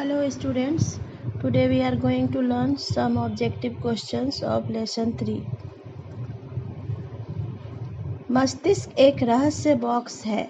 Hello students, today we are going to learn some objective questions of lesson 3. मस्तिष्क एक रहस्य box है.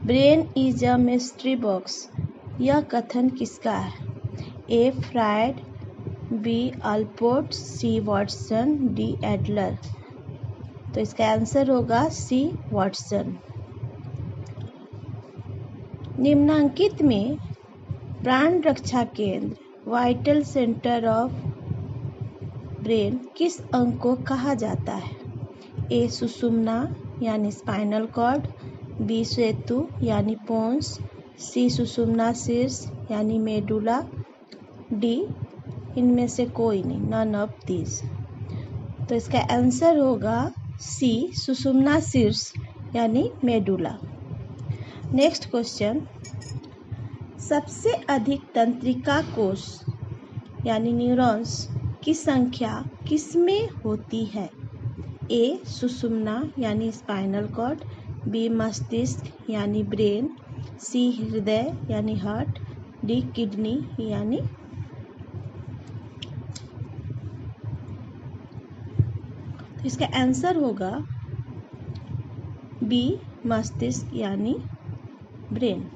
Brain is a mystery box. यह कथन किसका है? A. Freud, B. Allport, C. Watson, D. Adler. तो इसका आंसर होगा सी. वॉटसन. निम्नांकित में प्राण रक्षा केंद्र वाइटल सेंटर ऑफ ब्रेन किस अंग को कहा जाता है? ए. सुषुम्ना यानी स्पाइनल कॉर्ड, बी. सेतु यानी पोन्स, सी. सुषुम्ना शीर्ष यानी मेडुला, डी. इनमें से कोई नहीं, नन ऑफ दीज. तो इसका आंसर होगा सी. सुषुम्ना शीर्ष यानी मेडुला. नेक्स्ट क्वेश्चन, सबसे अधिक तंत्रिका कोष यानी न्यूरॉन्स की संख्या किसमें होती है? ए. सुषुम्ना यानी स्पाइनल कॉर्ड, बी. मस्तिष्क यानी ब्रेन, सी. हृदय यानी हार्ट, डी. किडनी यानी. इसका आंसर होगा बी. मस्तिष्क यानी ब्रेन.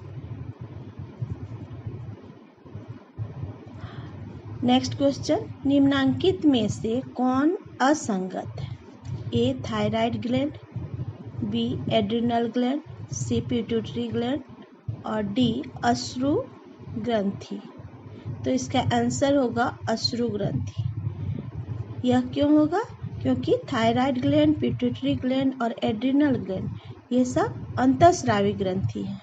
नेक्स्ट क्वेश्चन, निम्नांकित में से कौन असंगत है? A. Thyroid gland, B. Adrenal gland, C. Pituitary gland और डी. अश्रु ग्रंथि. तो इसका आंसर होगा अश्रु ग्रंथि. यह क्यों होगा? क्योंकि थायराइड ग्लैंड, पिट्यूटरी ग्लैंड और एड्रिनल ग्लैंड ये सब अंतःस्रावी ग्रंथि है,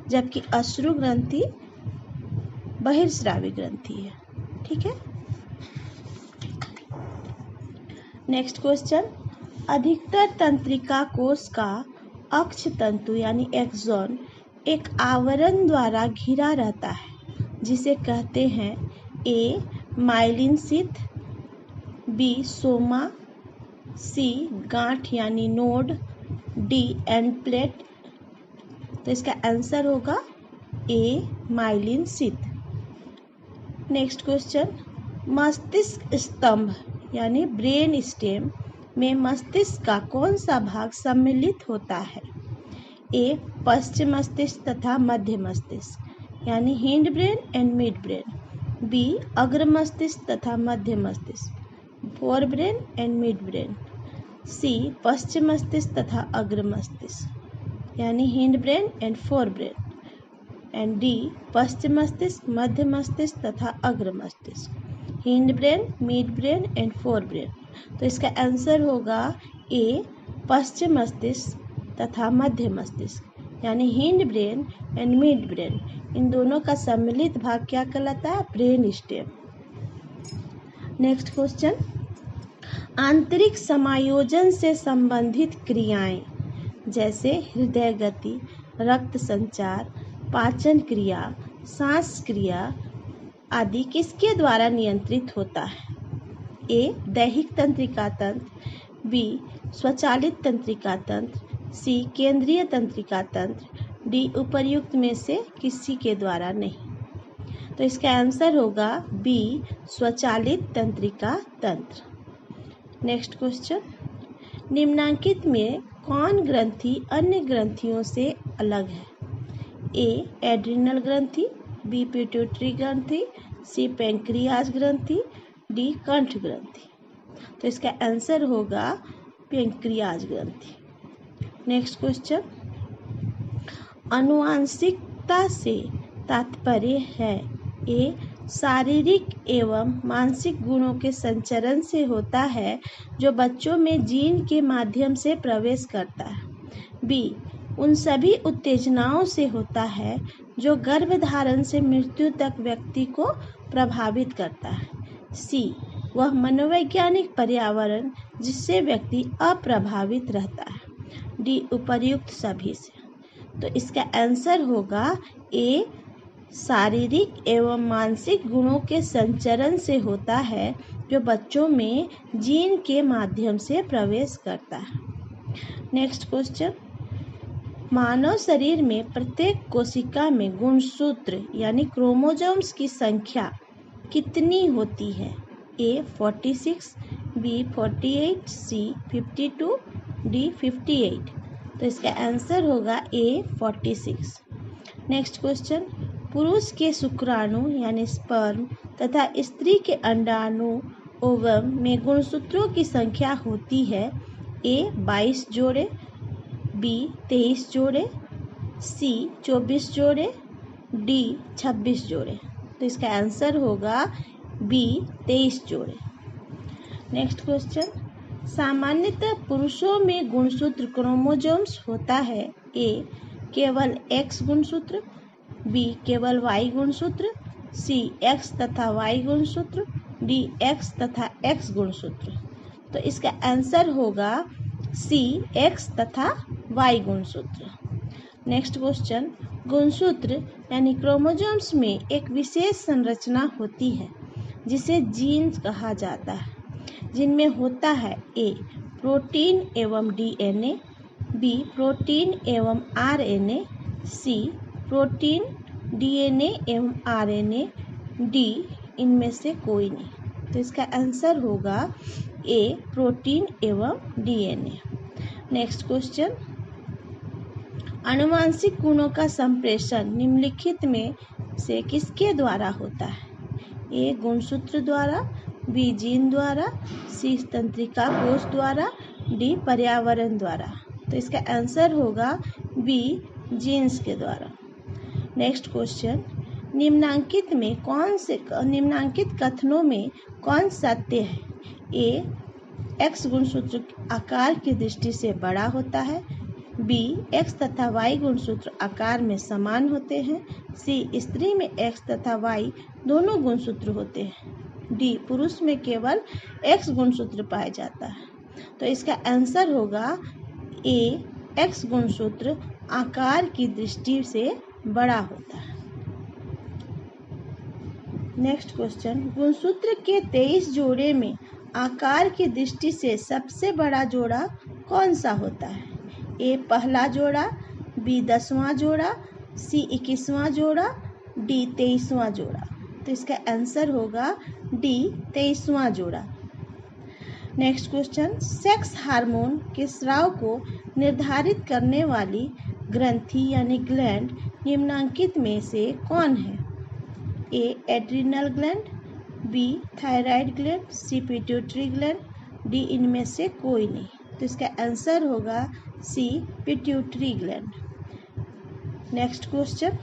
जबकि अश्रु ग्रंथि बहिर्स्रावी ग्रंथि है. ठीक है. नेक्स्ट क्वेश्चन, अधिकतर तंत्रिका कोष का अक्ष तंतु यानी एक्सॉन एक आवरण द्वारा घिरा रहता है जिसे कहते हैं A. Myelin sheath, B. Soma, C. गांठ यानी नोड, डी. End plate. तो इसका आंसर होगा A. Myelin sheath. Next question, मस्तिष्क स्तंभ यानी ब्रेन स्टेम में मस्तिष्क का कौन सा भाग सम्मिलित होता है? ए. पश्चिम मस्तिष्क तथा मध्य मस्तिष्क यानी hind brain and mid brain, B. अग्र मस्तिष्क तथा मध्य मस्तिष्क fore brain and mid brain, C. पश्चिम मस्तिष्क तथा अग्र मस्तिष्क यानी hind brain and fore brain and D. पश्चिम मस्तिष्क, मध्य मस्तिष्क तथा अग्र मस्तिष्क, hind brain, mid brain and fore brain. तो इसका आंसर होगा ए. पश्चिम मस्तिष्क तथा मध्य मस्तिष्क यानी hind brain and mid brain. इन दोनों का सम्मिलित भाग क्या कहलाता है? Brain stem. नेक्स्ट क्वेश्चन, आंतरिक समायोजन से संबंधित क्रियाएं जैसे हृदय गति, रक्त संचार, पाचन क्रिया, सांस क्रिया आदि किसके द्वारा नियंत्रित होता है? ए. दैहिक तंत्रिका तंत्र, बी. स्वचालित तंत्रिका तंत्र, सी. केंद्रीय तंत्रिका तंत्र, डी. उपर्युक्त में से किसी के द्वारा नहीं. तो इसका आंसर होगा बी. स्वचालित तंत्रिका तंत्र. नेक्स्ट क्वेश्चन, निम्नांकित में कौन ग्रंथि अन्य ग्रंथियों से अलग है? ए. एड्रिनल ग्रंथि, बी. पिट्यूटरी ग्रंथि, सी. पैंक्रियाज ग्रंथि, डी. कंठ ग्रंथि. तो इसका आंसर होगा पैंक्रियाज ग्रंथि. नेक्स्ट क्वेश्चन, आनुवांशिकता से तात्पर्य है? ए. शारीरिक एवं मानसिक गुणों के संचरण से होता है जो बच्चों में जीन के माध्यम से प्रवेश करता है, बी. उन सभी उत्तेजनाओं से होता है जो गर्भधारण से मृत्यु तक व्यक्ति को प्रभावित करता है, सी. वह मनोवैज्ञानिक पर्यावरण जिससे व्यक्ति अप्रभावित रहता है, डी. उपर्युक्त सभी से. तो इसका आंसर होगा ए. शारीरिक एवं मानसिक गुणों के संचरण से होता है जो बच्चों में जीन के माध्यम से प्रवेश करता है. नेक्स्ट क्वेश्चन, मानव शरीर में प्रत्येक कोशिका में गुणसूत्र यानी क्रोमोसोम्स की संख्या कितनी होती है? A 46, B 48, C 52, D 58। तो इसका आंसर होगा A 46। नेक्स्ट क्वेश्चन, पुरुष के शुक्राणु यानी स्पर्म तथा स्त्री के अंडाणु ओवम में गुणसूत्रों की संख्या होती है? A 22 जोड़े, B 23 जोड़े, C 24 जोड़े, D 26 जोड़े। तो इसका आंसर होगा B 23 जोड़े। नेक्स्ट क्वेश्चन, सामान्यतः पुरुषों में गुणसूत्र क्रोमोसोम्स होता है? A केवल X गुणसूत्र, B केवल Y गुणसूत्र, C X तथा Y गुणसूत्र, D X तथा X गुणसूत्र। तो इसका आंसर होगा C X तथा Y गुणसूत्र। नेक्स्ट क्वेश्चन, गुणसूत्र यानी क्रोमोसोम्स में एक विशेष संरचना होती है जिसे जीन्स कहा जाता है, जिनमें होता है A प्रोटीन एवं DNA, B प्रोटीन एवं RNA, C प्रोटीन DNA एवं RNA, D इनमें से कोई नहीं। तो इसका आंसर होगा A प्रोटीन एवं DNA। नेक्स्ट क्वेश्चन, आनुवंशिक गुणों का संप्रेषण निम्नलिखित में से किसके द्वारा होता है? A गुणसूत्र द्वारा, B जीन द्वारा, C तंत्रिका कोश द्वारा, D पर्यावरण द्वारा। तो इसका आंसर होगा B जीन्स के द्वारा। नेक्स्ट क्वेश्चन, निम्नांकित कथनों में कौन सत्य है? A X गुणसूत्र आकार की दृष्टि से बड़ा होता है, B X तथा Y गुणसूत्र आकार में समान होते हैं, C स्त्री में X तथा Y दोनों गुणसूत्र होते हैं, D पुरुष में केवल X गुणसूत्र पाया जाता है। तो इसका आंसर होगा A X गुणसूत्र आकार की दृष्टि से बड़ा होता है। नेक्स्ट क्वेश्चन, गुणसूत्र के 23 जोड़े में आकार की दृष्टि से सबसे बड़ा जोड़ा कौन सा होता है? A पहला जोड़ा, B 10वां जोड़ा, C 21वां जोड़ा, D 23वां जोड़ा। तो इसका आंसर होगा D 23वां जोड़ा। नेक्स्ट क्वेश्चन, सेक्स हार्मोन के स्राव को निर्धारित करने वाली ग्रंथि यानी ग्लैंड निम्नांकित में से कौन है? A adrenal gland, B thyroid gland, C pituitary gland, D इनमें से कोई नहीं। तो इसका आंसर होगा C pituitary gland. Next question,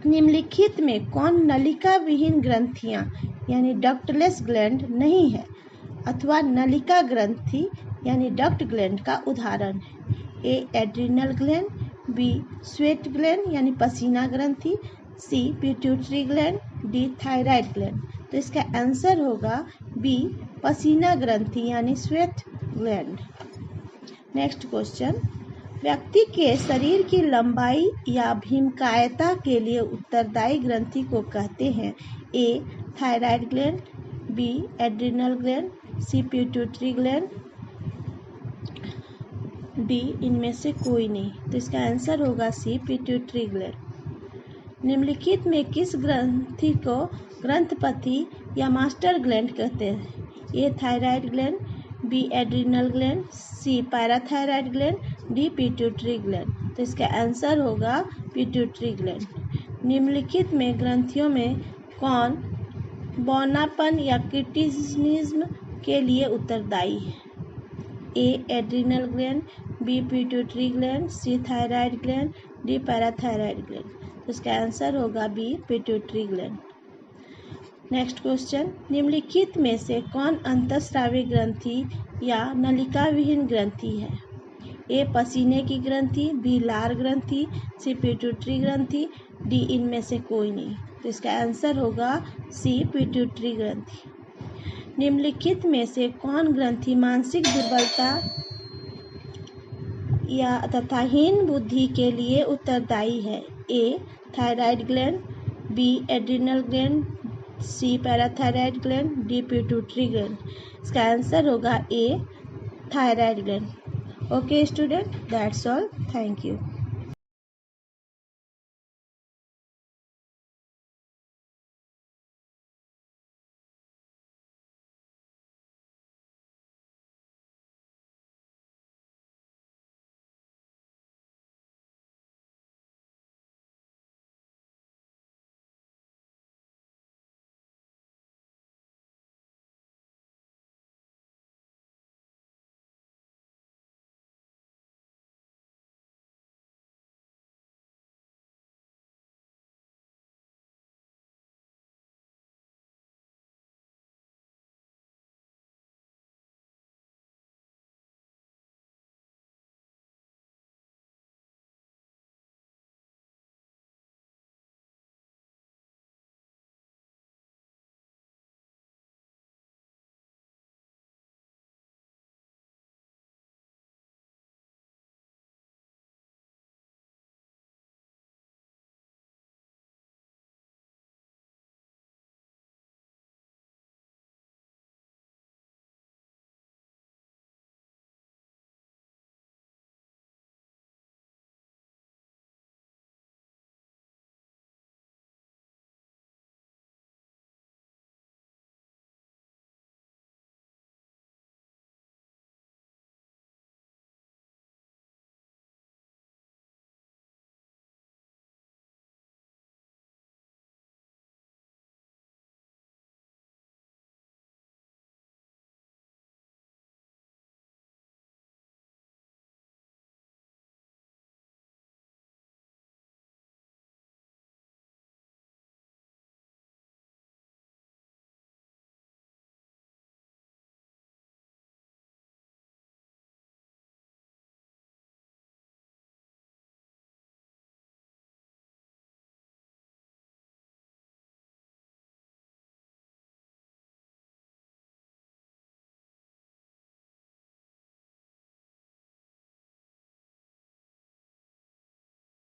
निम्नलिखित में कौन नलिका विहीन ग्रंथियां यानी डक्टलेस ग्लैंड नहीं है अथवा नलिका ग्रंथि यानी डक्ट ग्लैंड का उदाहरण है? A adrenal gland, B sweat gland यानी पसीना ग्रंथि, C pituitary gland, D thyroid gland. तो इसका आंसर होगा B पसीना ग्रंथि यानी स्वेट ग्लैंड। नेक्स्ट क्वेश्चन, व्यक्ति के शरीर की लंबाई या भीमकायता के लिए उत्तरदायी ग्रंथि को कहते हैं? A thyroid gland, B adrenal gland, C pituitary gland, D इनमें से कोई नहीं। तो इसका आंसर होगा C पिट्यूटरी ग्लैंड। निम्नलिखित में किस ग्रंथि को ग्रंथपति या मास्टर ग्लैंड कहते हैं? A thyroid gland, B adrenal gland, C parathyroid gland, D pituitary gland. तो इसका आंसर होगा पिट्यूटरी ग्लैंड। निम्नलिखित में ग्रंथियों में कौन बौनापन या क्रिटिनिज्म के लिए उत्तरदायी है? A adrenal gland, B pituitary gland, C thyroid gland, D parathyroid gland. तो इसका आंसर होगा B pituitary gland. Next question, निम्नलिखित में से कौन अंतःस्रावी ग्रंथि या नलिका विहीन ग्रंथि है? A पसीने की ग्रंथि, B लार ग्रंथि, C पिट्यूटरी ग्रंथि, D इनमें से कोई नहीं। तो इसका आंसर होगा C पिट्यूटरी ग्रंथि। निम्नलिखित में से कौन ग्रंथि मानसिक दुर्बलता या तथा हीन बुद्धि के लिए उत्तरदायी है? A thyroid gland, B adrenal gland, C parathyroid gland, D pituitary gland. इसका आंसर होगा A thyroid gland. Okay student, that's all, thank you.